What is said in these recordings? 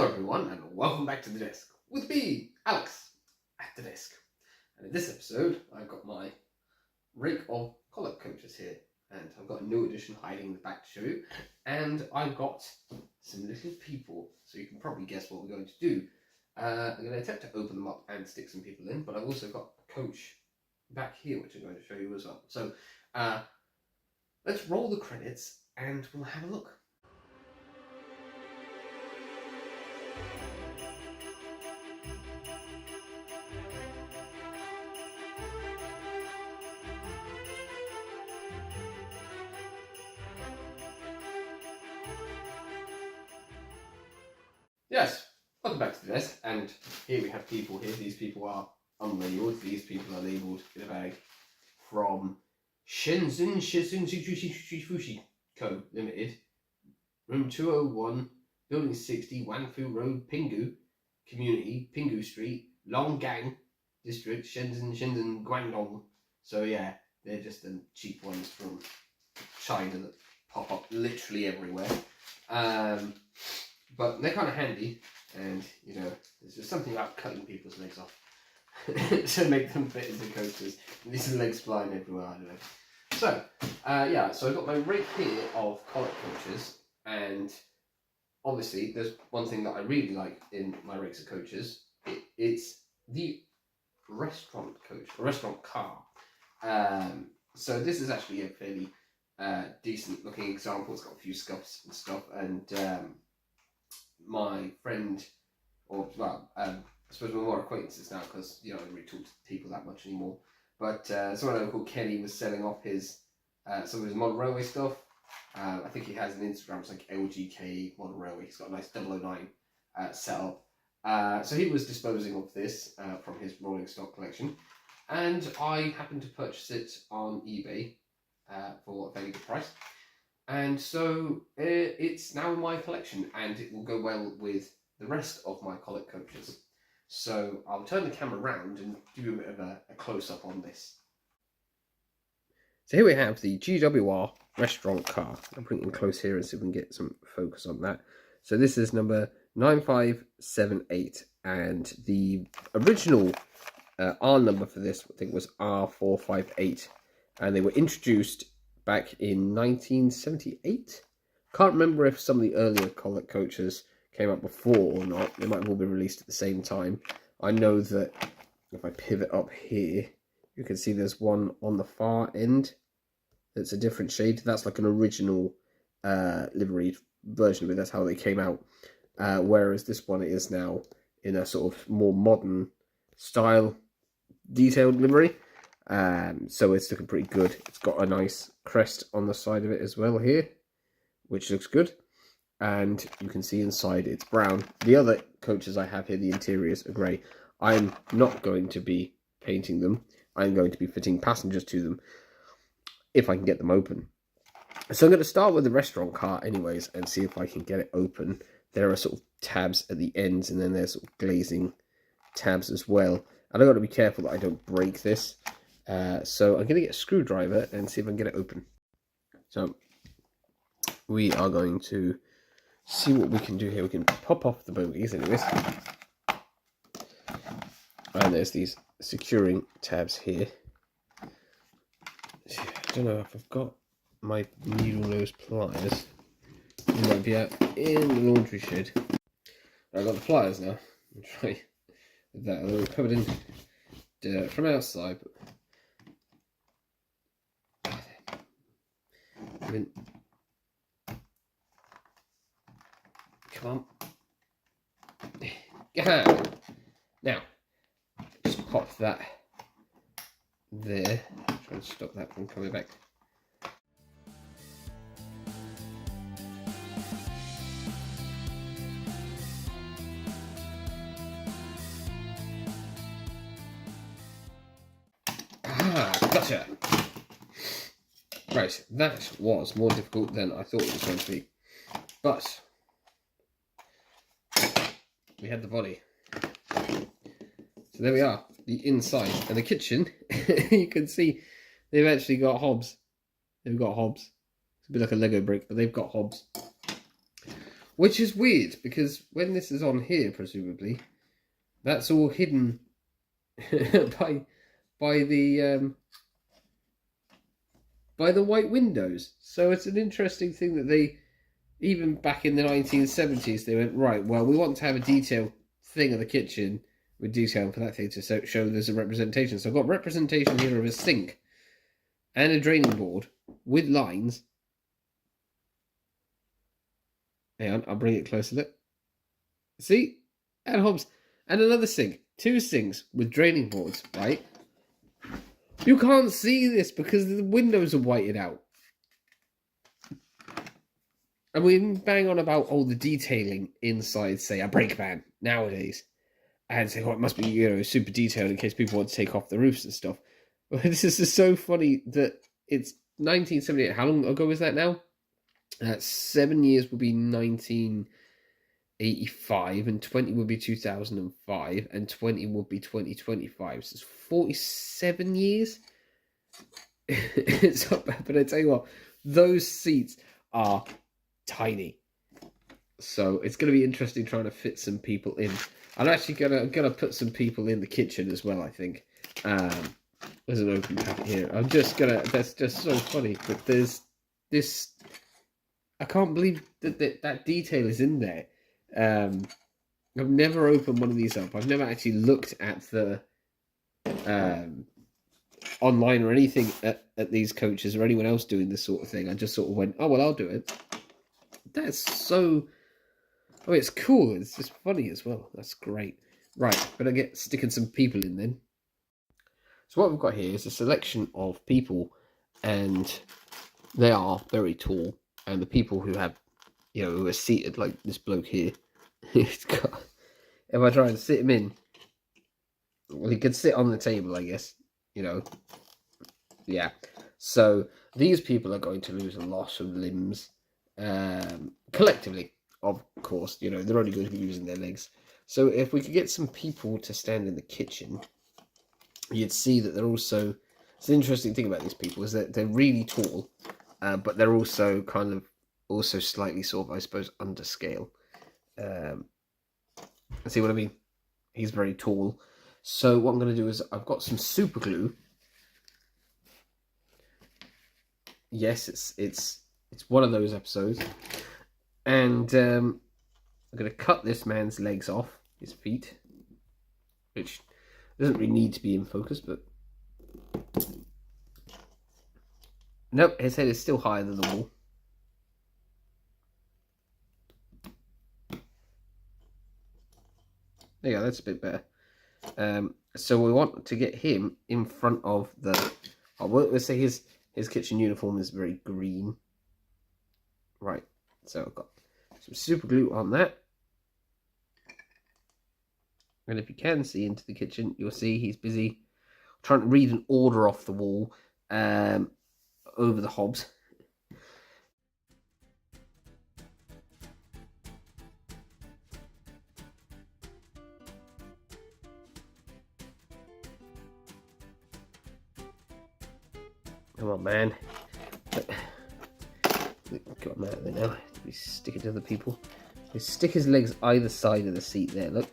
Hello everyone and welcome back to the desk with me, Alex, at the desk. And in this episode I've got my rake of Collett coaches here, and I've got a new edition hiding in the back to show you, and I've got some little people, so you can probably guess what we're going to do. I'm going to attempt to open them up and stick some people in, but I've also got a coach back here which I'm going to show you as well. So let's roll the credits and we'll have a look. Yes, welcome back to the desk, and here we have people here. These people are unlabelled. These people are labelled in a bag from Shenzhen Fushi Co. Limited, room 201, building 60, Wanfu Road, Pinggu, Community, Pinggu Street, Longgang District, Shenzhen, Guangdong. So yeah, they're just the cheap ones from China that pop up literally everywhere. But they're kind of handy, and you know, there's just something about cutting people's legs off to make them fit into coaches. And these are legs flying everywhere, I don't know. So, yeah, so I've got my rake here of Collett coaches, and obviously there's one thing that I really like in my rakes of coaches. It's the restaurant coach, or restaurant car. So this is actually a fairly decent looking example. It's got a few scuffs and stuff, and my friend, or well, I suppose we're more acquaintances now because you know I don't really talk to people that much anymore. But someone I know called Kenny was selling off his some of his model railway stuff. I think he has an Instagram. It's like LGK Model Railway. He's got a nice 009 setup. So he was disposing of this from his rolling stock collection, and I happened to purchase it on eBay for a very good price. And so it's now in my collection, and it will go well with the rest of my Collett coaches. So I'll turn the camera around and give you a bit of a close-up on this. So here we have the GWR restaurant car. I'll bring it in close here and see if we can get some focus on that. So this is number 9578, and the original R number for this, I think, was R458, and they were introduced back in 1978. Can't remember if some of the earlier Collett coaches came up before or not. They might have all been released at the same time. I know that if I pivot up here, you can see there's one on the far end that's a different shade. That's like an original liveried version of it. That's how they came out. Whereas this one is now in a sort of more modern style detailed livery. So it's looking pretty good. It's got a nice crest on the side of it as well here, which looks good. And you can see inside it's brown. The other coaches I have here, the interiors are grey. I'm not going to be painting them. I'm going to be fitting passengers to them if I can get them open. So I'm going to start with the restaurant car anyways and see if I can get it open. There are sort of tabs at the ends, and then there's sort of glazing tabs as well. And I've got to be careful that I don't break this. So I'm going to get a screwdriver and see if I can get it open. So we are going to see what we can do here. We can pop off the bogies anyways. And there's these securing tabs here. I don't know if I've got my needle nose pliers. They might be out in the laundry shed. I've got the pliers now. I'll try with that. They're covered in dirt from outside, but come on. Now, just pop that there. Try and stop that from coming back. Gotcha. Right, that was more difficult than I thought it was going to be. But we had the body. So there we are, the inside. And the kitchen, you can see they've actually got hobs. They've got hobs. It's a bit like a Lego brick, but they've got hobs. Which is weird, because when this is on here, presumably, that's all hidden by the white windows. So it's an interesting thing that they, even back in the 1970s, they went, right, well, we want to have a detailed thing of the kitchen with detail for that thing to show there's a representation. So I've got representation here of a sink and a draining board with lines. Hang on, I'll bring it closer. Look. See? And hobs. And another sink. 2 sinks with draining boards, right? You can't see this because the windows are whited out. And we bang on about all the detailing inside, say, a brake van nowadays. And say, oh, it must be, super detailed in case people want to take off the roofs and stuff. But this is just so funny that it's 1978. How long ago is that now? 7 years would be 1985, and 20 would be 2005, and 20 would be 2025. So it's 47 years. It's not bad, but I tell you what, those seats are tiny. So it's going to be interesting trying to fit some people in. I'm actually gonna put some people in the kitchen as well, I think. There's an open packet here. That's just so funny. But there's this. I can't believe that detail is in there. I've never opened one of these up. I've never actually looked at the online or anything at these coaches or anyone else doing this sort of thing. I just sort of went, oh, well, I'll do it. That's so... I mean, it's cool. It's just funny as well. That's great. Right, better get sticking some people in then. So what we've got here is a selection of people, and they are very tall. And the people who have, who are seated, like this bloke here, he's got, if I try and sit him in, well, he could sit on the table, I guess, yeah. So these people are going to lose a lot of limbs, collectively, of course, they're only going to be using their legs. So if we could get some people to stand in the kitchen, you'd see that they're also, it's an interesting thing about these people is that they're really tall, but they're also slightly sort of, I suppose, under scale. See what I mean? He's very tall. So what I'm going to do is I've got some super glue. Yes, it's one of those episodes. And I'm going to cut this man's legs off, his feet, which doesn't really need to be in focus, but nope, his head is still higher than the wall. There you go, that's a bit better. So we want to get him in front of the... let's say his kitchen uniform is very green. Right, so I've got some super glue on that. And if you can see into the kitchen, you'll see he's busy trying to read an order off the wall over the hobs. Come on, man. Got him out of there now. He's sticking to other people. He stick his legs either side of the seat there, look.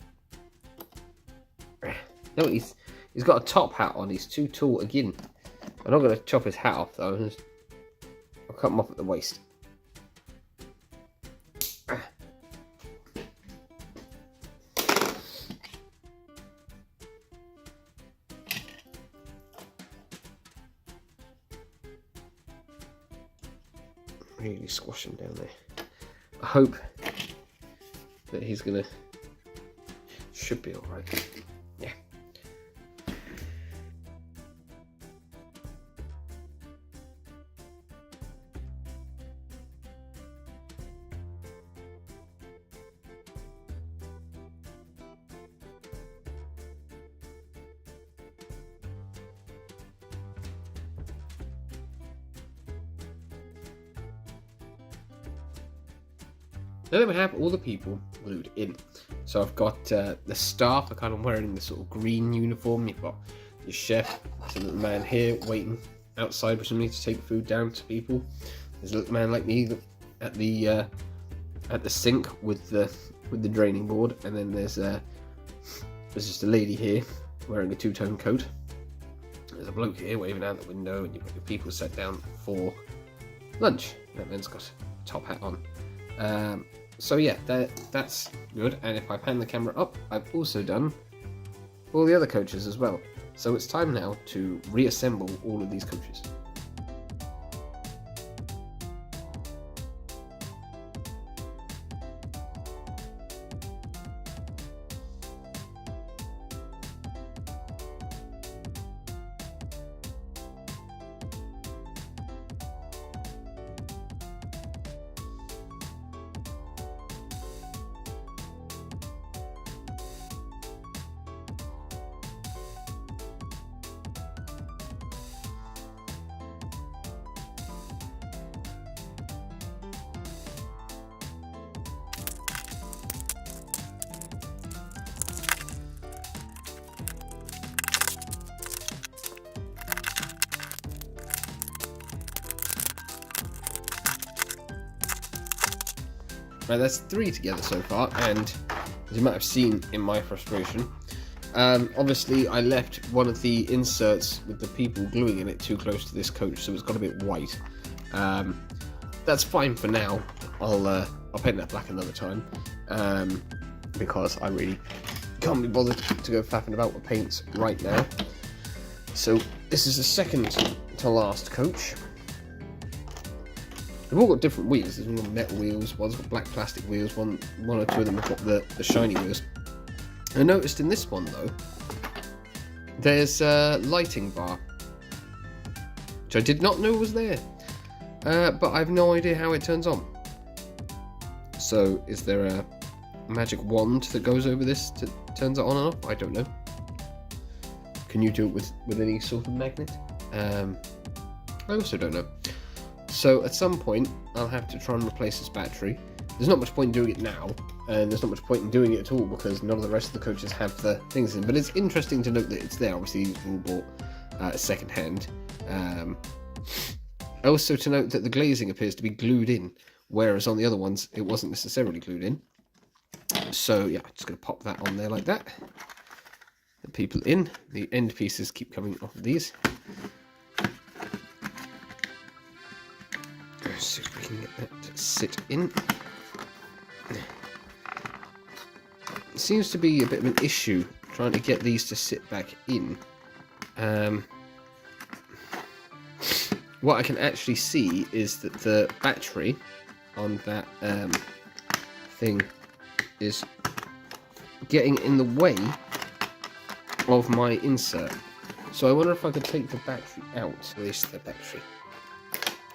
No, he's got a top hat on. He's too tall again. I'm not going to chop his hat off, though. I'll cut him off at the waist. Really squash him down there. I hope that he's gonna... should be alright. Yeah. Then we have all the people glued in. So I've got the staff are kind of wearing the sort of green uniform. You've got your chef, there's a little man here waiting outside presumably to take food down to people. There's a little man like me at the at the sink with the draining board, and then there's just a lady here wearing a two-tone coat. There's a bloke here waving out the window, and you've got your people sat down for lunch. That man's got a top hat on. So yeah, that's good. And if I pan the camera up, I've also done all the other coaches as well. So it's time now to reassemble all of these coaches. Right, that's 3 together so far, and as you might have seen in my frustration, obviously I left one of the inserts with the people gluing in it too close to this coach, so it's got a bit white. That's fine for now. I'll paint that black another time, because I really can't be bothered to go faffing about with paints right now. So this is the second to last coach. They've all got different wheels. There's one got metal wheels, one's got black plastic wheels, one or two of them have got the shiny wheels. I noticed in this one though, there's a lighting bar, which I did not know was there, but I have no idea how it turns on. So is there a magic wand that goes over this to turns it on and off? I don't know. Can you do it with any sort of magnet? I also don't know. So at some point, I'll have to try and replace this battery. There's not much point in doing it now, and there's not much point in doing it at all because none of the rest of the coaches have the things in. But it's interesting to note that it's there. Obviously, these were all bought second hand. Also to note that the glazing appears to be glued in, whereas on the other ones, it wasn't necessarily glued in. So yeah, I'm just going to pop that on there like that. The people in. The end pieces keep coming off of these. Let's see if we can get that to sit in. It seems to be a bit of an issue trying to get these to sit back in. What I can actually see is that the battery on that thing is getting in the way of my insert. So I wonder if I could take the battery out. Release the battery.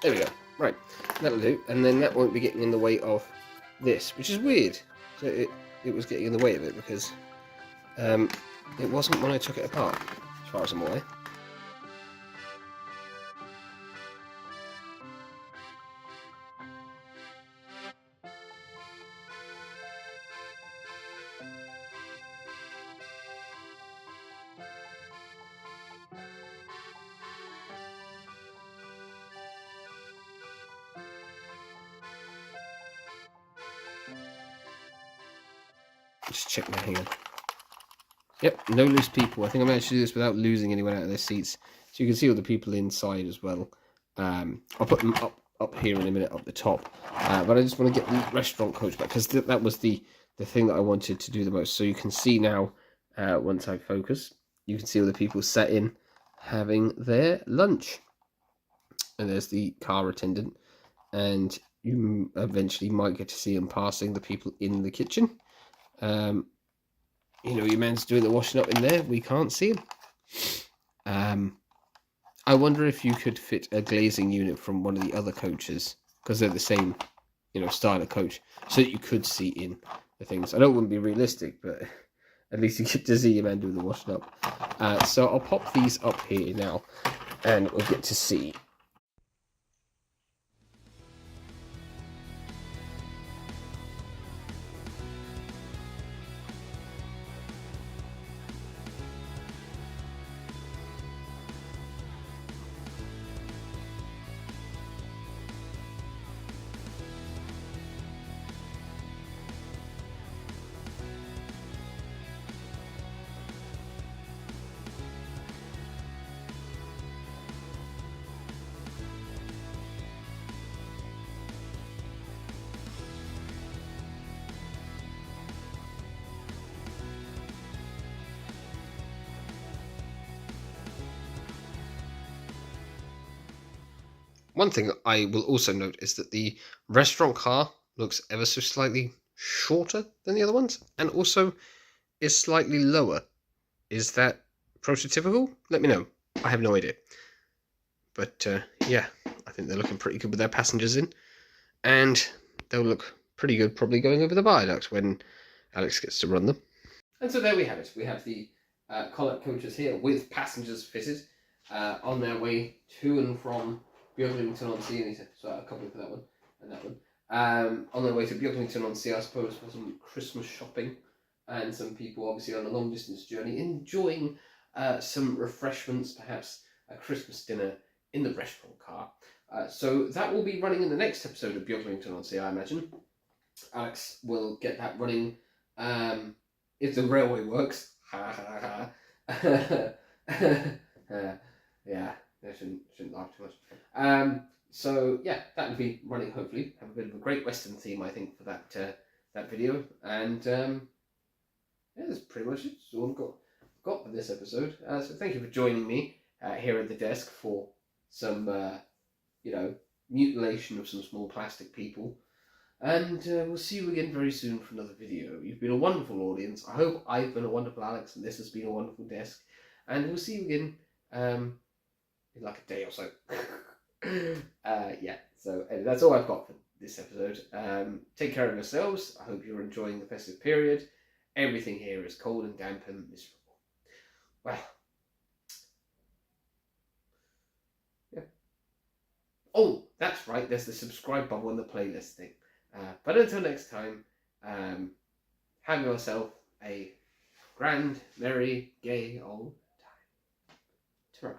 There we go. Right, that'll do, and then that won't be getting in the way of this, which is weird. So it was getting in the way of it because it wasn't when I took it apart, as far as I'm aware. Just check my hand. Yep, no loose people. I think I managed to do this without losing anyone out of their seats. So you can see all the people inside as well. I'll put them up here in a minute, up the top. But I just want to get the restaurant coach back because that was the thing that I wanted to do the most. So you can see now, once I focus, you can see all the people sat in having their lunch. And there's the car attendant. And you eventually might get to see them passing the people in the kitchen. You know, your man's doing the washing up in there. We can't see him. I wonder if you could fit a glazing unit from one of the other coaches, because they're the same, you know, style of coach, so that you could see in the things. I know it wouldn't be realistic, but at least you get to see your man doing the washing up. So I'll pop these up here now, and we'll get to see. One thing I will also note is that the restaurant car looks ever so slightly shorter than the other ones, and also is slightly lower. Is that prototypical? Let me know. I have no idea. But yeah, I think they're looking pretty good with their passengers in, and they'll look pretty good probably going over the viaduct when Alex gets to run them. And so there we have it. We have the Collett coaches here with passengers fitted on their way to and from Beaglington-On-Sea. So a couple for that one and that one. On their way to Beaglington-On-Sea, I suppose, for some Christmas shopping, and some people obviously on a long distance journey enjoying some refreshments, perhaps a Christmas dinner in the restaurant car. So that will be running in the next episode of Beaglington-On-Sea, I imagine. Alex will get that running if the railway works. Yeah, I shouldn't laugh too much. So yeah, that will be running. Hopefully, have a bit of a Great Western theme, I think, for that video. And yeah, that's pretty much it. That's all I've got for this episode. So thank you for joining me here at the desk for some mutilation of some small plastic people. And we'll see you again very soon for another video. You've been a wonderful audience. I hope I've been a wonderful Alex and this has been a wonderful desk. And we'll see you again in like a day or so. Yeah, so anyway, that's all I've got for this episode. Take care of yourselves. I hope you're enjoying the festive period. Everything here is cold and damp and miserable. Well, yeah. Oh, that's right. There's the subscribe button on the playlist thing. But until next time, have yourself a grand, merry, gay old time. Ta-ra.